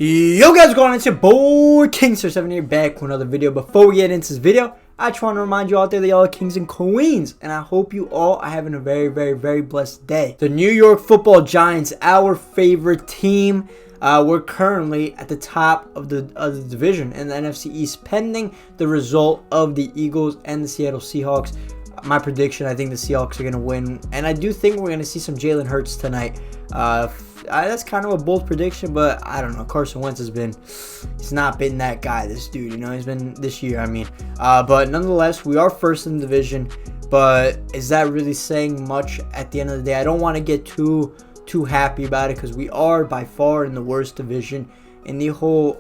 Yo guys, what's going on? It's your boy Kingster7 here, back with another video. Before we get into this video, I just want to remind you out there that y'all are kings and queens, and I hope you all are having a very blessed day. The New York Football Giants, our favorite team, we're currently at the top of the division in the NFC East, pending the result of the Eagles and the Seattle Seahawks. My prediction, I think the Seahawks are going to win, and I do think we're going to see some Jalen Hurts tonight. That's kind of a bold prediction, but I don't know. Carson Wentz he's not been that guy, this dude, he's been this year, but nonetheless, we are first in the division, but is that really saying much at the end of the day? I don't want to get too happy about it, because we are by far in the worst division in the whole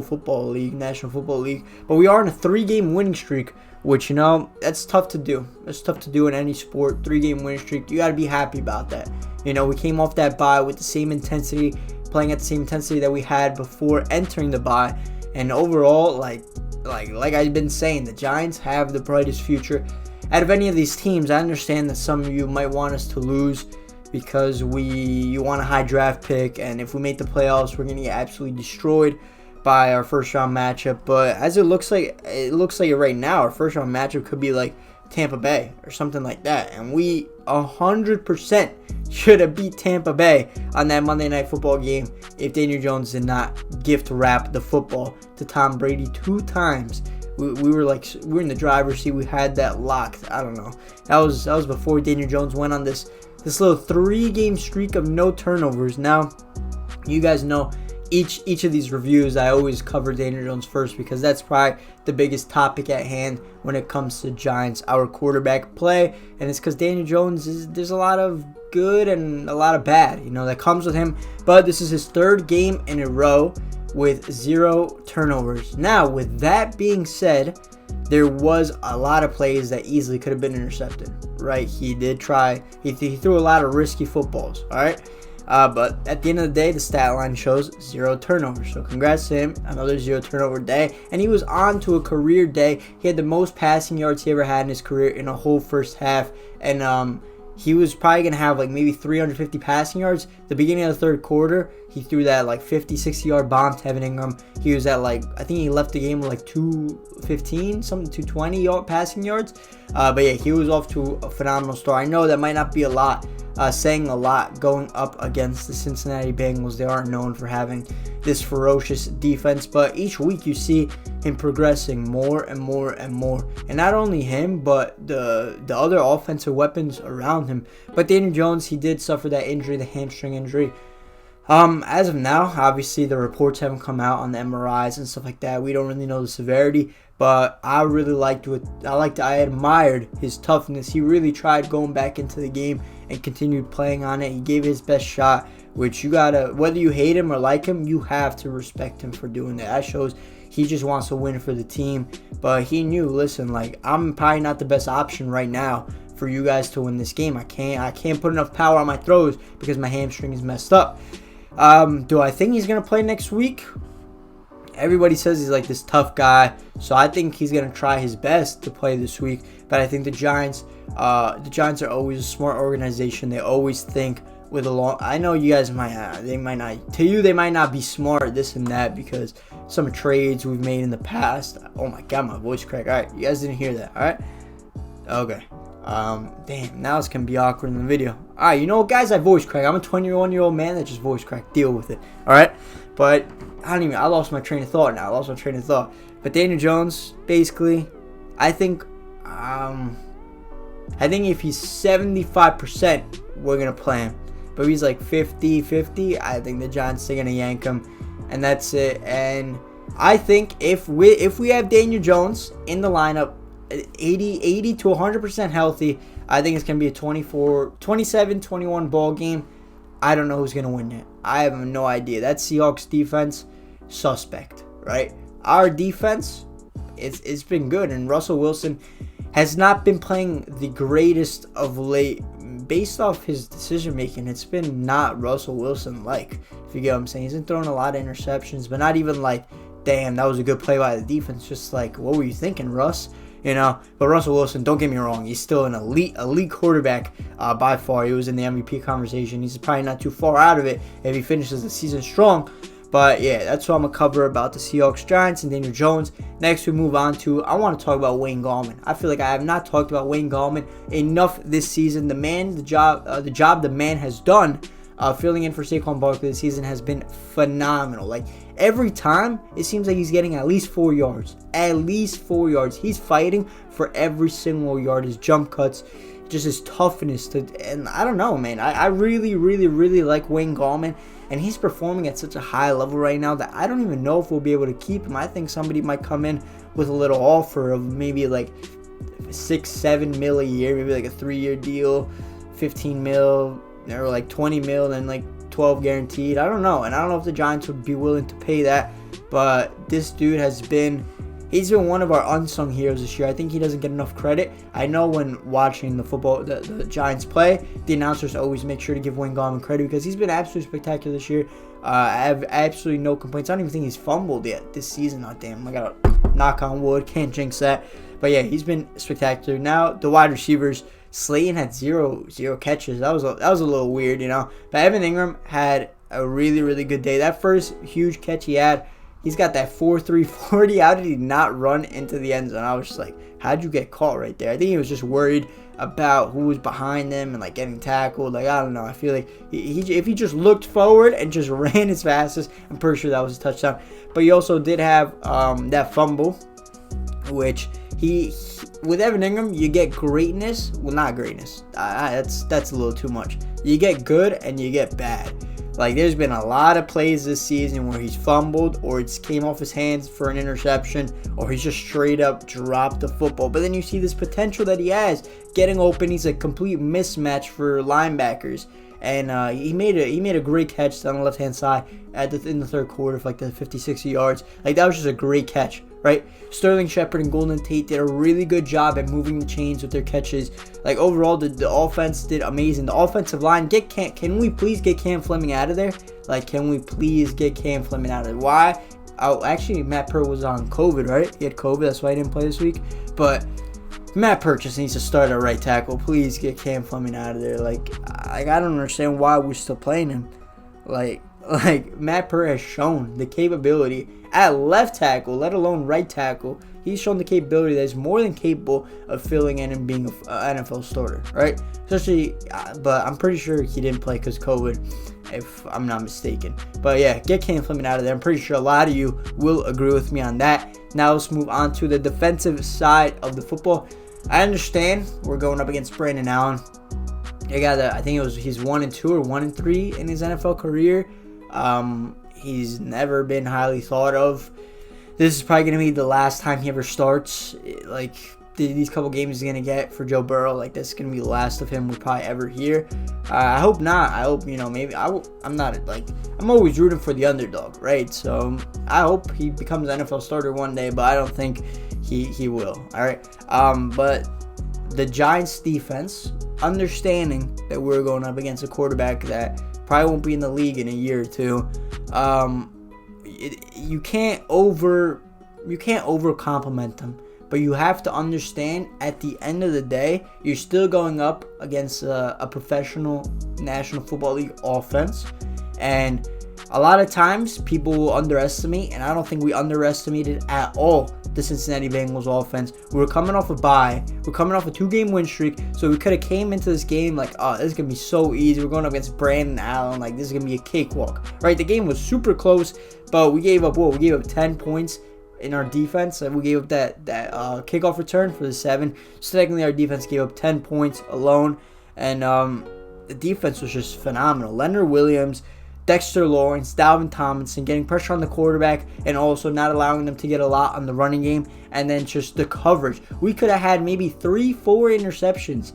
football league, National Football League, but we are in a 3-game winning streak, which, that's tough to do. It's tough to do in any sport. 3-game winning streak, you got to be happy about that. We came off that bye with the same intensity, playing at the same intensity that we had before entering the bye. And overall, like I've been saying, the Giants have the brightest future out of any of these teams. I understand that some of you might want us to lose because you want a high draft pick, and if we make the playoffs, we're going to get absolutely destroyed by our first round matchup. But as it looks like right now, our first round matchup could be like Tampa Bay or something like that, and we 100% should have beat Tampa Bay on that Monday Night Football game if Daniel Jones did not gift wrap the football to Tom Brady 2 times. We were in the driver's seat. We had that locked. I don't know. That was before Daniel Jones went on this little 3-game streak of no turnovers. Now, you guys know, each of these reviews, I always cover Daniel Jones first, because that's probably the biggest topic at hand when it comes to Giants, our quarterback play. And it's because Daniel Jones, there's a lot of good and a lot of bad, that comes with him. But this is his 3rd game in a row with 0 turnovers. Now, with that being said, there was a lot of plays that easily could have been intercepted, right? He did try. He threw a lot of risky footballs, all right? But at the end of the day, the stat line shows 0 turnovers. So congrats to him, another 0 turnover day. And he was on to a career day. He had the most passing yards he ever had in his career in a whole first half. And he was probably going to have maybe 350 passing yards. The beginning of the 3rd quarter, he threw that 50, 60-yard bomb to Evan Ingram. He was at I think he left the game with 215, something, 220 passing yards. But yeah, he was off to a phenomenal start. I know that might not be a lot, saying a lot going up against the Cincinnati Bengals. They aren't known for having this ferocious defense, but each week you see him progressing more and more and more. And not only him, but the other offensive weapons around him. But Daniel Jones, he did suffer that injury, the hamstring injury. As of now, obviously the reports haven't come out on the MRIs and stuff like that. We don't really know the severity, but I really I admired his toughness. He really tried going back into the game and continued playing on it. He gave his best shot, which you gotta, whether you hate him or like him, you have to respect him for doing that. That shows he just wants to win for the team. But he knew, listen, I'm probably not the best option right now for you guys to win this game. I can't put enough power on my throws because my hamstring is messed up. Do I think he's gonna play next week? Everybody says he's this tough guy, so I think he's gonna try his best to play this week. But I think the Giants are always a smart organization. They always think with a long. I know you guys they might not be smart, this and that, because some trades we've made in the past. Oh my God, my voice cracked. All right, you guys didn't hear that. All right, okay. Damn, now it's gonna be awkward in the video. Alright, you know what, guys, I voice crack. I'm a 21-year-old man that just voice crack. Deal with it. Alright? But I lost my train of thought now. But Daniel Jones, basically, I think if he's 75%, we're gonna play him. But if he's 50-50, I think the Giants are gonna yank him, and that's it. And I think if we have Daniel Jones in the lineup, 80 to 100% healthy, I think it's going to be a 27-21 ball game. I don't know who's going to win it. I have no idea. That Seahawks defense, suspect, right? Our defense, it's been good, and Russell Wilson has not been playing the greatest of late. Based off his decision making, it's been not Russell Wilson if you get what I'm saying. He's been throwing a lot of interceptions, but not even damn, that was a good play by the defense. Just what were you thinking, Russ? But Russell Wilson, don't get me wrong, he's still an elite quarterback by far. He was in the MVP conversation. He's probably not too far out of it if he finishes the season strong. But yeah, that's what I'm going to cover about the Seahawks, Giants, and Daniel Jones. Next, we move on to, I want to talk about Wayne Gallman. I feel like I have not talked about Wayne Gallman enough this season. The job the man has done filling in for Saquon Barkley this season has been phenomenal. Like, every time, it seems like he's getting at least 4 yards. At least 4 yards. He's fighting for every single yard. His jump cuts, just his toughness. And I don't know, man. I really, really, really like Wayne Gallman. And he's performing at such a high level right now that I don't even know if we'll be able to keep him. I think somebody might come in with a little offer of maybe like 6-7 mil a year. Maybe like a 3-year deal, 15 mil, or like 20 mil, then like 12 guaranteed. I don't know. And I don't know if the Giants would be willing to pay that. But this dude he's been one of our unsung heroes this year. I think he doesn't get enough credit. I know when watching the Giants play, the announcers always make sure to give Wayne Gallman credit because he's been absolutely spectacular this year. I have absolutely no complaints. I don't even think he's fumbled yet this season. Oh, damn. I got to knock on wood. Can't jinx that. But yeah, he's been spectacular. Now, the wide receivers, Slayton had zero catches. That was a little weird, you know. But Evan Ingram had a really, really good day. That first huge catch he had, he's got that 4.3 40. How did he not run into the end zone? I was just like, how'd you get caught right there? I think he was just worried about who was behind him and like getting tackled. Like, I don't know. I feel like if he just looked forward and just ran as fast as, I'm pretty sure that was a touchdown. But he also did have that fumble, which with Evan Ingram, you get greatness. Well, not greatness. That's a little too much. You get good and you get bad. Like, there's been a lot of plays this season where he's fumbled or it's came off his hands for an interception or he's just straight up dropped the football. But then you see this potential that he has getting open. He's a complete mismatch for linebackers. And he made a great catch on the left-hand side in the third quarter for like the 50-60 yards. Like, that was just a great catch, right? Sterling Shepard and Golden Tate did a really good job at moving the chains with their catches. Like, overall, the offense did amazing. The offensive line, can we please get Cam Fleming out of there? Like, can we please get Cam Fleming out of there? Why? Actually, Matt Purr was on COVID, right? He had COVID. That's why he didn't play this week. But Matt Purr just needs to start at right tackle. Please get Cam Fleming out of there. Like, I don't understand why we're still playing him. Like Matt Purr has shown the capability at left tackle, let alone right tackle. He's shown the capability that he's more than capable of filling in and being an NFL starter, right? Especially, but I'm pretty sure he didn't play because COVID, if I'm not mistaken. But yeah, get Cam Fleming out of there. I'm pretty sure a lot of you will agree with me on that. Now let's move on to the defensive side of the football. I understand we're going up against Brandon Allen. I think he's 1-2 or 1-3 in his NFL career. He's never been highly thought of. This is probably going to be the last time he ever starts. Like, these couple games he's going to get for Joe Burrow, like, this is going to be the last of him we probably ever hear. I hope not. I hope, maybe I'm not, like, I'm always rooting for the underdog, right? So I hope he becomes an NFL starter one day, but I don't think he will. All right. But the Giants defense, understanding that we're going up against a quarterback that probably won't be in the league in a year or two, you can't over compliment them, but you have to understand at the end of the day, you're still going up against a professional National Football League offense, and a lot of times people will underestimate, and I don't think we underestimated at all the Cincinnati Bengals offense. We were coming off a bye. We're coming off a 2-game win streak, so we could have came into this game like, oh, this is going to be so easy. We're going up against Brandon Allen. Like, this is going to be a cakewalk, right? The game was super close, but we gave up 10 points in our defense. We gave up that kickoff return for the 7. So technically, our defense gave up 10 points alone, and the defense was just phenomenal. Leonard Williams, Dexter Lawrence, Dalvin Tomlinson getting pressure on the quarterback and also not allowing them to get a lot on the running game, and then just the coverage. We could have had maybe 3-4 interceptions,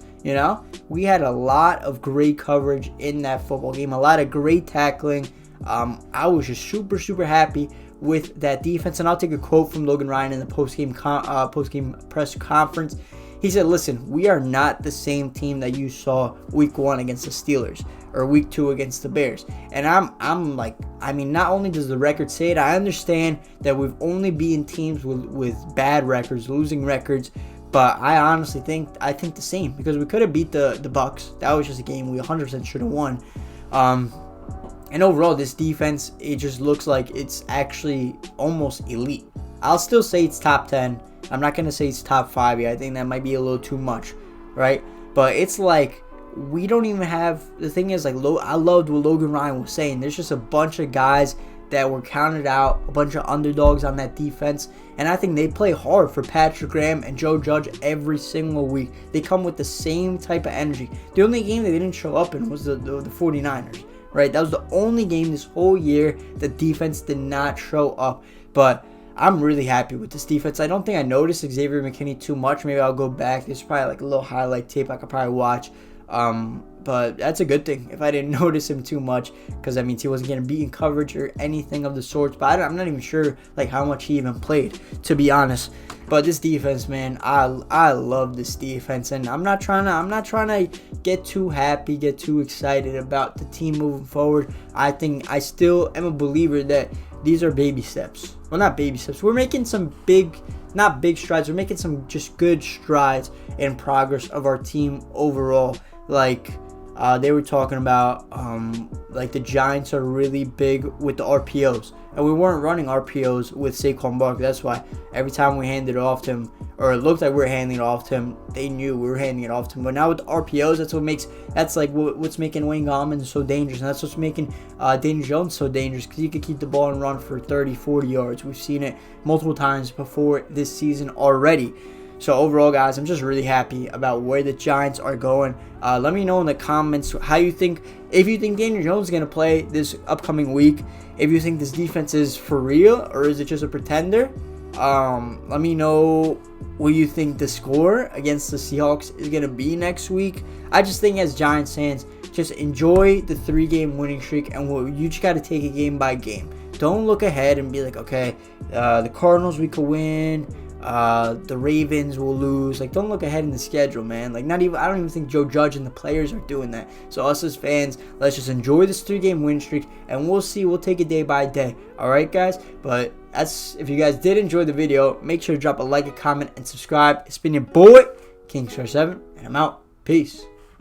We had a lot of great coverage in that football game, a lot of great tackling. I was just super, super happy with that defense, and I'll take a quote from Logan Ryan in the post-game press conference. He said, listen, we are not the same team that you saw week 1 against the Steelers or week 2 against the Bears. And I'm like, not only does the record say it, I understand that we've only beaten teams with bad records, losing records, but I honestly think the same, because we could have beat the Bucs. That was just a game we 100% should have won. And And overall, this defense, it just looks like it's actually almost elite. I'll still say it's top 10. I'm not going to say it's top 5 yet. I think that might be a little too much, right? But it's like, we don't even have, the thing is, like, I loved what Logan Ryan was saying. There's just a bunch of guys that were counted out, a bunch of underdogs on that defense, and I think they play hard for Patrick Graham and Joe Judge every single week. They come with the same type of energy. The only game they didn't show up in was the 49ers, right? That was the only game this whole year the defense did not show up. But I'm really happy with this defense. I don't think I noticed Xavier McKinney too much. Maybe I'll go back. There's probably like a little highlight tape I could probably watch. But that's a good thing if I didn't notice him too much, because that means he wasn't getting beaten coverage or anything of the sorts. But I'm not even sure like how much he even played, to be honest. But this defense, man, I love this defense, and I'm not trying to get too happy, get too excited about the team moving forward. I think I still am a believer that these are baby steps. Well, not baby steps. We're making some not big strides. We're making some just good strides in progress of our team overall. Like, they were talking about like the Giants are really big with the RPOs, and we weren't running RPOs with Saquon Barkley. That's why every time we handed it off to him, or it looked like we were handing it off to him, they knew we were handing it off to him. But now with the RPOs, that's like what's making Wayne Gallman so dangerous, and that's what's making Daniel Jones so dangerous, because he could keep the ball and run for 30, 40 yards. We've seen it multiple times before this season already. So overall, guys, I'm just really happy about where the Giants are going. Let me know in the comments how you think, if you think Daniel Jones is going to play this upcoming week, if you think this defense is for real or is it just a pretender. Let me know what you think the score against the Seahawks is going to be next week. I just think as Giants fans, just enjoy the 3-game winning streak, and you just got to take it game by game. Don't look ahead and be like, okay, the Cardinals we could win. The Ravens will lose. Like, don't look ahead in the schedule, man. Like, I don't even think Joe Judge and the players are doing that. So us as fans, let's just enjoy this 3-game win streak, and we'll see. We'll take it day by day. All right, guys. But if you guys did enjoy the video, make sure to drop a like, a comment, and subscribe. It's been your boy, King7, and I'm out. Peace.